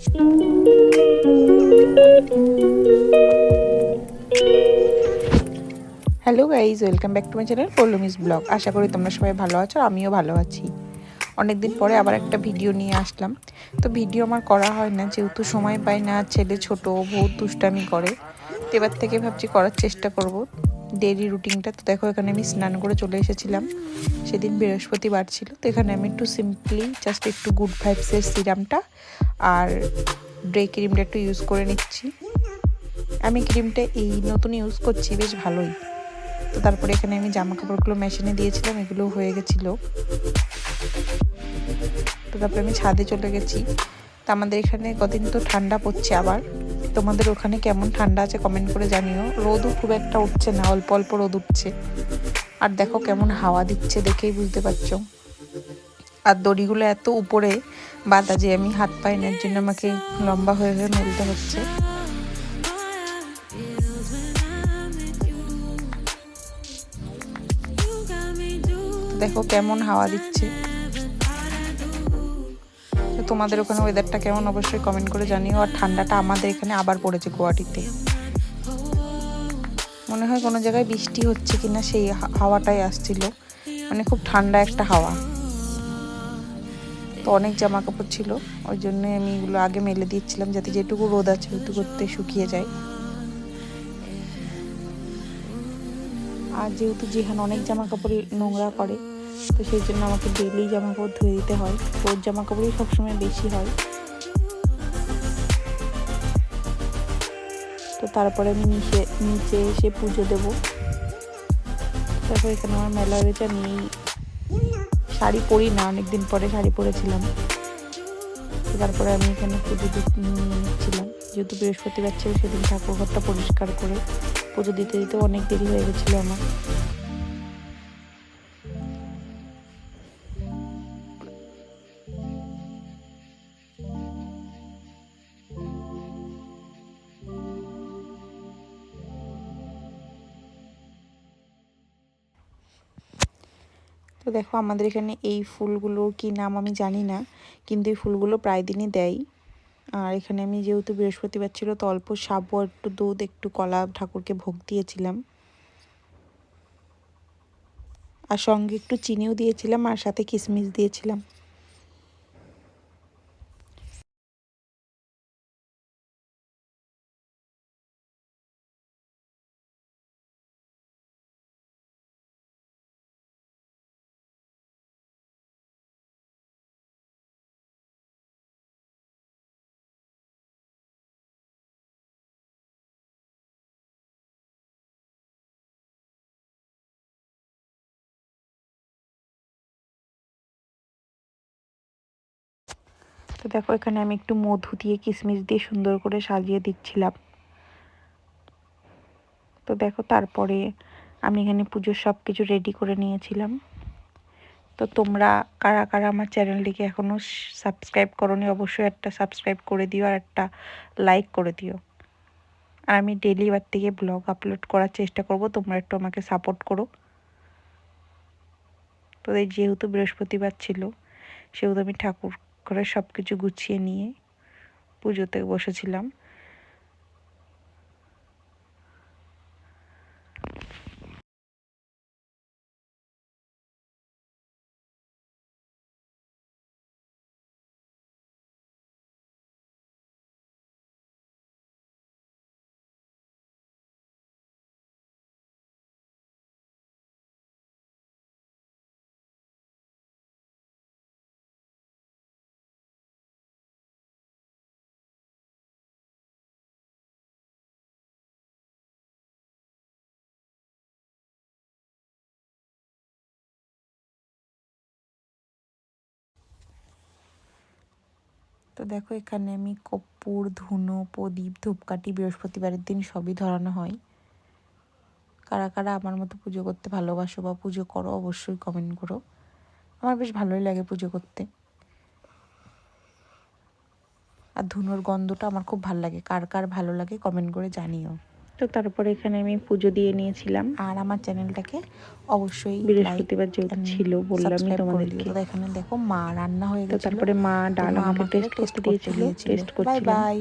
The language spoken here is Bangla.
Hello guys, welcome back to my channel Pallomi's blog. আশা করি তোমরা সবাই ভালো আছো, আমিও ভালো আছি। অনেকদিন পরে আবার একটা ভিডিও নিয়ে আসলাম। তো ভিডিও আমার করা হয় না, যেহেতু সময় পাই না, ছেলে ছোট, বহুত দুষ্টামি করে। তো এবার থেকে ভাবছি করার চেষ্টা করব ডেইলি রুটিনটা। তো দেখো, এখানে আমি স্নান করে চলে এসেছিলাম। সেদিন বৃহস্পতিবার ছিল, তো এখানে আমি একটু সিম্পলি জাস্ট একটু গুড ভাইবসের সিরামটা আর ডে ক্রিমটা একটু ইউজ করে নিচ্ছি। আমি ক্রিমটা এই নতুন ইউজ করছি, বেশ ভালোই। তো তারপরে এখানে আমি জামা কাপড়গুলো মেশিনে দিয়েছিলাম, এগুলো হয়ে গেছিলো। তো তারপরে আমি ছাদে চলে গেছি। তো আমাদের এখানে কদিন তো ঠান্ডা পড়ছে আবার। তোমাদের ওখানে কেমন ঠান্ডা আছে কমেন্ট করে জানিও। রোদও খুব একটা উঠছে না, অল্প অল্প রোদ উঠছে। আর দেখো কেমন হাওয়া দিচ্ছে, দেখেই বুঝতে পারছো। আর দড়িগুলো এত উপরে বাঁধা যে আমি হাত পাই না, এর জন্য আমাকে লম্বা হয়ে হয়ে মেলতে হচ্ছে। দেখো কেমন হাওয়া দিচ্ছে। তো তোমাদের ওখানে ওয়েদারটা কেমন অবশ্যই কমেন্ট করে জানিও। আর ঠান্ডাটা আমাদের এখানে আবার পড়েছে গুয়াহাটিতে। মনে হয় কোনো জায়গায় বৃষ্টি হচ্ছে কিনা, সেই হাওয়াটাই আসছিল। মানে খুব ঠান্ডা একটা হাওয়া। তো অনেক জামা কাপড় ছিল, ওই জন্য আমি এগুলো আগে মেলে দিচ্ছিলাম, যাতে যেটুকু রোদ আছে ওইটুকুতে শুকিয়ে যায়। আর যেহেতু জিহান অনেক জামা কাপড় নোংরা করে, তো সেই জন্য আমাকে ডেইলি জামা কাপড় ধুয়ে দিতে হয়। ওর জামা কাপড়ই সবসময় বেশি হয়। তো তারপরে আমি নিচে এসে পুজো দেবো। তারপর এখানে আমার মেলা রয়েছে, আমি শাড়ি পরি না, অনেকদিন পরে শাড়ি পরেছিলাম। তারপরে আমি এখানে পুজো নিচ্ছিলাম, যেহেতু বৃহস্পতিবার ছিল সেদিন ঠাকুর ঘরটা পরিষ্কার করে পুজো দিতে দিতে অনেক দেরি হয়ে গেছিলো আমার। তো দেখো, আমাদের এখানে এই ফুলগুলোর কি নাম আমি জানি না, কিন্তু এই ফুলগুলো প্রায় দিনই দেয়। আর এখানে আমি যেহেতু বৃহস্পতিবার ছিল, তো অল্প সাবু, একটু দুধ, একটু কলা ঠাকুরকে ভোগ দিয়েছিলাম। আর সঙ্গে একটু চিনিও দিয়েছিলাম, আর সাথে কিশমিশ দিয়েছিলাম। তো দেখো, এখানে আমি একটু মধু দিয়ে কিশমিশ দিয়ে সুন্দর করে সাজিয়ে দিচ্ছিলাম। তো দেখো, তারপরে আমি এখানে পুজোর সব কিছু রেডি করে নিয়েছিলাম। তো তোমরা কারা কারা আমার চ্যানেলটিকে এখনও সাবস্ক্রাইব করোনি, অবশ্যই একটা সাবস্ক্রাইব করে দিও আর একটা লাইক করে দিও। আর আমি ডেলি এবার থেকে ব্লগ আপলোড করার চেষ্টা করব, তোমরা একটু আমাকে সাপোর্ট করো। তো এই যেহেতু বৃহস্পতিবার ছিল, সেহেতু আমি ঠাকুর ঘরে সব কিছু গুছিয়ে নিয়ে পুজোতে বসেছিলাম। তো দেখো, এখানে আমি কর্পূর, ধুনো, প্রদীপ, ধূপকাঠি বৃহস্পতিবারের দিন সবই ধরানো হয়। কারা কারা আমার মতো পুজো করতে ভালোবাসো বা পুজো করো, অবশ্যই কমেন্ট করো। আমার বেশ ভালোই লাগে পুজো করতে। আর ধুনোর গন্ধটা আমার খুব ভালো লাগে, কার কার ভালো লাগে কমেন্ট করে জানিও। তো তারপরে এখানে আমি পুজো দিয়ে নিয়েছিলাম। আর আমার চ্যানেলটাকে অবশ্যই বৃহস্পতিবার যেহেতু ছিল বললামই তোমাদেরকে। তো এখানে দেখো মা রান্না হয়ে তো গেছিল। তারপরে মা ডাল আমাকে টেস্ট করতে দিয়েছিল, টেস্ট বাই করছিলাম। বাই।